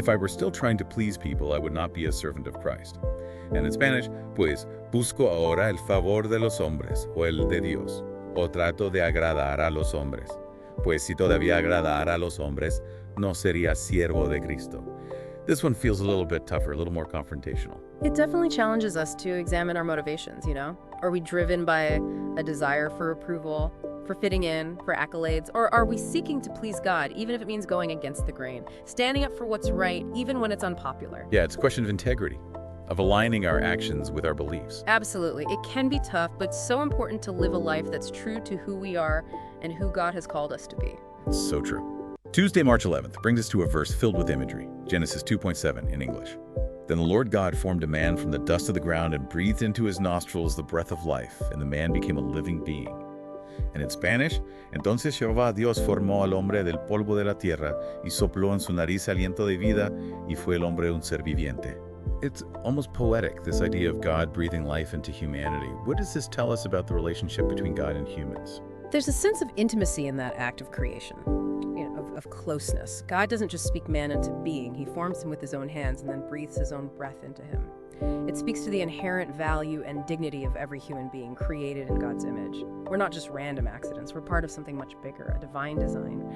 If I were still trying to please people, I would not be a servant of Christ. And in Spanish, pues, busco ahora el favor de los hombres, o el de Dios, o trato de agradar a los hombres. Pues si todavía agradara a los hombres, no sería siervo de Cristo. This one feels a little bit tougher, a little more confrontational. It definitely challenges us to examine our motivations, Are we driven by a desire for approval, for fitting in, for accolades, or are we seeking to please God, even if it means going against the grain, standing up for what's right, even when it's unpopular? Yeah, it's a question of integrity, of aligning our actions with our beliefs. Absolutely. It can be tough, but so important to live a life that's true to who we are and who God has called us to be. It's so true. Tuesday, March 11th brings us to a verse filled with imagery, Genesis 2:7 in English. Then the Lord God formed a man from the dust of the ground and breathed into his nostrils the breath of life, and the man became a living being. And in Spanish, entonces Jehová Dios formó al hombre del polvo de la tierra y sopló en su nariz aliento de vida, y fue el hombre un ser viviente. It's almost poetic, this idea of God breathing life into humanity. What does this tell us about the relationship between God and humans? There's a sense of intimacy in that act of creation, of closeness. God doesn't just speak man into being. He forms him with his own hands and then breathes his own breath into him. It speaks to the inherent value and dignity of every human being created in God's image. We're not just random accidents. We're part of something much bigger, a divine design.